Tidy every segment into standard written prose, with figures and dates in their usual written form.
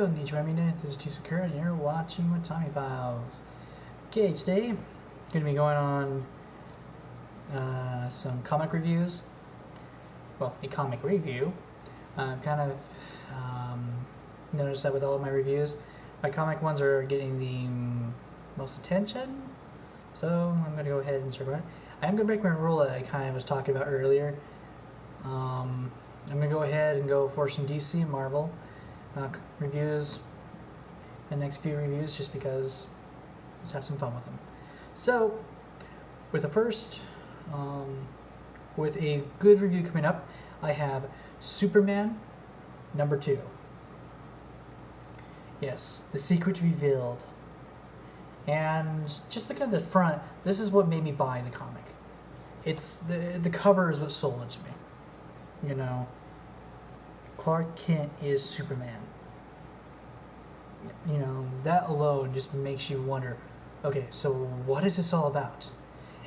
Konnichiwa, this is T Sakura, and you're watching Watami Files. Okay, today, I'm going to be going on some comic reviews. Well, a comic review. I've kind of noticed that with all of my reviews, my comic ones are getting the most attention, so I'm going to go ahead and start going. I am going to break my rule that I kind of was talking about earlier. I'm going to go ahead and go for some DC and Marvel reviews, the next few reviews, just because let's have some fun with them. So, with the first, with a good review coming up, I have Superman #2. Yes, The Secret Revealed. And just looking at the front, this is what made me buy the comic. It's the cover is what sold it to me. You know, Clark Kent is Superman. You know, that alone just makes you wonder, okay, so what is this all about?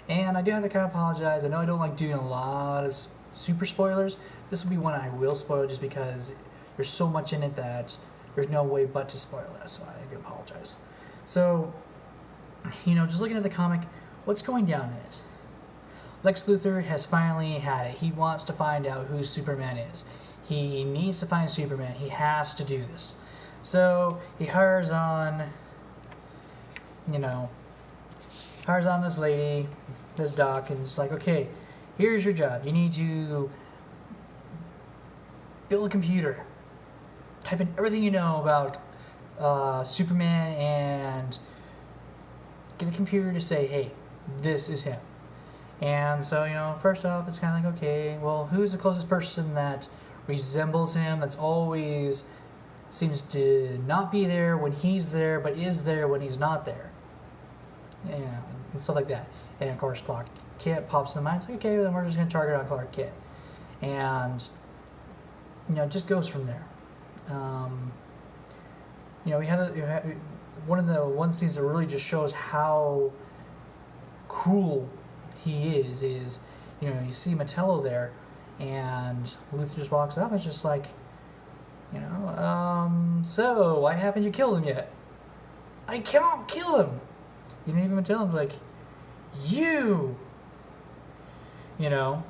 And I do have to kind of apologize. I know I don't like doing a lot of super spoilers. This will be one I will spoil just because there's so much in it that there's no way but to spoil it, so I do apologize. So, you know, just looking at the comic, what's going down in it? Lex Luthor has finally had it. He wants to find out who Superman is. He needs to find Superman. He has to do this. So he hires on, this lady, this doc, and it's like, okay, here's your job. You need to build a computer. Type in everything you know about Superman and get the computer to say, hey, this is him. And so, you know, first off, it's kind of like, okay, well, who's the closest person that resembles him, that's always seems to not be there when he's there, but is there when he's not there? And stuff like that. And of course, Clark Kent pops in the mind. It's like, okay, then we're just going to target on Clark Kent. And, you know, it just goes from there. You know, we have one of the one scenes that really just shows how cruel he is, you know, you see Metello there, and Luthor just walks up and it's just like, you know, so why haven't you killed him yet? I can't kill him! You know, even Metello's like, you know,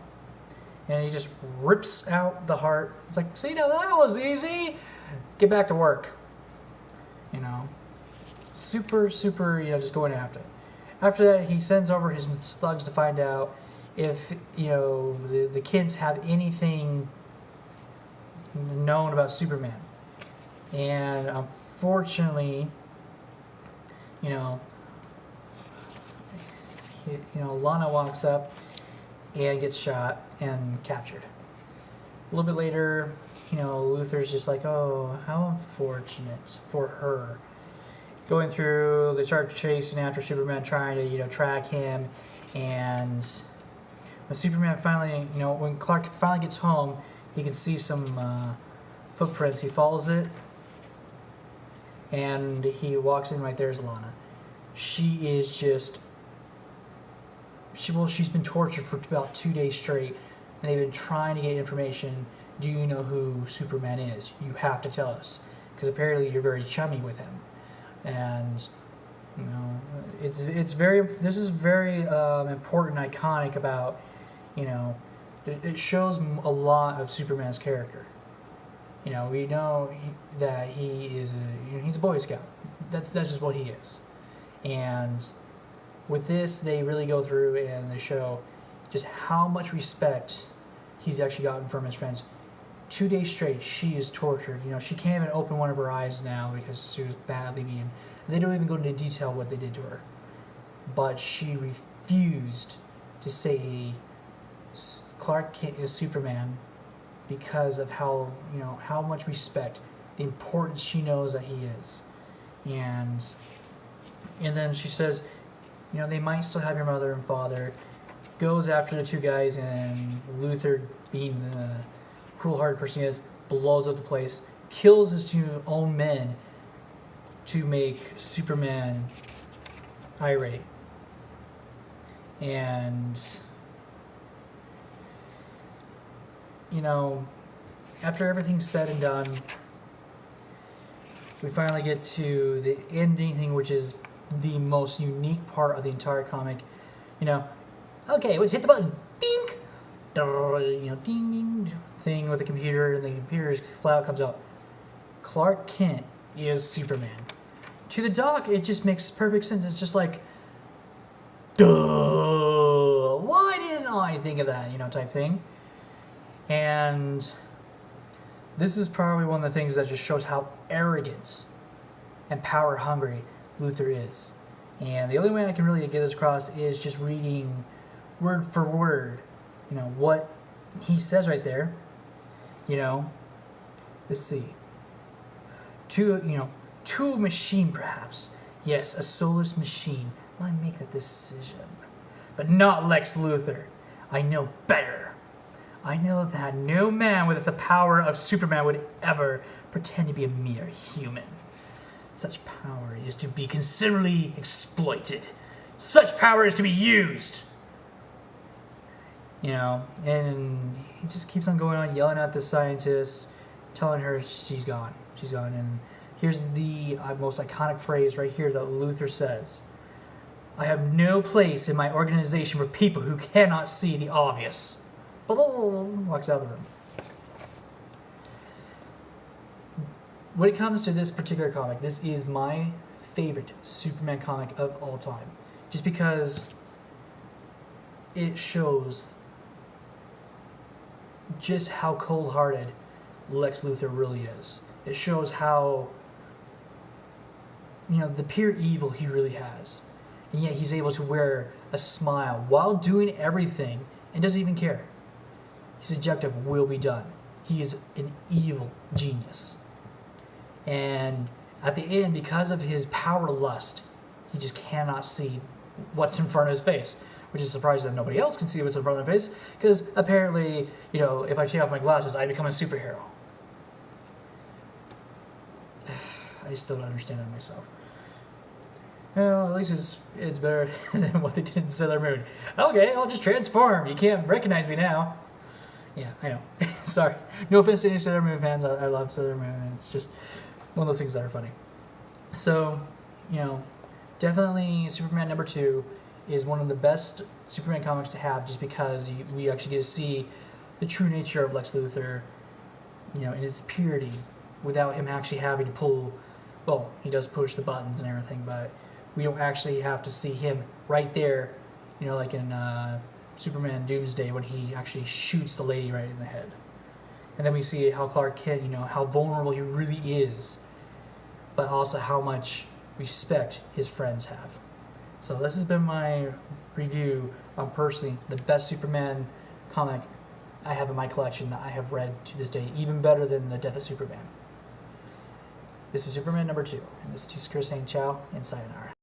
and he just rips out the heart. It's like, see, now that was easy! Get back to work. You know, super, you know, just going after it. After that, he sends over his slugs to find out if, you know, the kids have anything known about Superman. And unfortunately, you know, Lana walks up and gets shot and captured. A little bit later, you know, Luthor's just like, oh, how unfortunate for her. Going through, they start chasing after Superman, trying to, you know, track him. And when Superman finally, you know, when Clark finally gets home, he can see some footprints. He follows it, and he walks in. Right there's Lana. She is just, she's been tortured for about 2 days straight, and they've been trying to get information. Do you know who Superman is? You have to tell us, because apparently you're very chummy with him. And, you know, this is very important, iconic about, you know, it shows a lot of Superman's character. You know, we know that he is he's a Boy Scout. That's just what he is. And with this, they really go through and they show just how much respect he's actually gotten from his friends. 2 days straight, she is tortured. You know, she can't even open one of her eyes now because she was badly beaten. And they don't even go into detail what they did to her. But she refused to say Clark Kent is Superman because of how, you know, how much respect, the importance she knows that he is. And then she says, you know, they might still have your mother and father. Goes after the two guys, and Luthor, being the cruel-hearted person he is, blows up the place, kills his two own men to make Superman irate. And, you know, after everything's said and done, we finally get to the ending thing, which is the most unique part of the entire comic. You know, okay, let's hit the button. Bink! You know, ding, ding, thing with the computer, and the computer's flat comes out. Clark Kent is Superman. To the Doc, it just makes perfect sense. It's just like, duh! Why didn't I think of that? You know, type thing. And this is probably one of the things that just shows how arrogant and power hungry Luthor is. And the only way I can really get this across is just reading word for word, you know, what he says right there. You know, let's see. To a machine perhaps. Yes, a soulless machine might make that decision. But not Lex Luthor. I know better. I know that no man with the power of Superman would ever pretend to be a mere human. Such power is to be considerably exploited. Such power is to be used. You know, and he just keeps on going on, yelling at the scientist, telling her she's gone. She's gone. And here's the most iconic phrase right here that Luthor says. I have no place in my organization for people who cannot see the obvious. Walks out of the room. When it comes to this particular comic, this is my favorite Superman comic of all time. Just because it shows just how cold-hearted Lex Luthor really is. It shows how, you know, the pure evil he really has. And yet he's able to wear a smile while doing everything and doesn't even care. His objective will be done. He is an evil genius. And at the end, because of his power lust, he just cannot see what's in front of his face. Which is surprising that nobody else can see what's in front of their face. Because apparently, you know, if I take off my glasses, I become a superhero. I still don't understand it myself. Well, at least it's better than what they did in Sailor Moon. Okay, I'll just transform. You can't recognize me now. Yeah, I know. Sorry. No offense to any Sailor Moon fans. I love Sailor Moon. And it's just one of those things that are funny. So, you know, definitely Superman #2 is one of the best Superman comics to have, just because we actually get to see the true nature of Lex Luthor, you know, in its purity, without him actually having to pull. Well, he does push the buttons and everything, but we don't actually have to see him right there, you know, like in Superman Doomsday when he actually shoots the lady right in the head. And then we see how Clark Kent, you know, how vulnerable he really is, but also how much respect his friends have. So this has been my review on personally the best Superman comic I have in my collection that I have read to this day, even better than The Death of Superman. This is Superman #2, and this is T-Secure saying ciao and sayonara.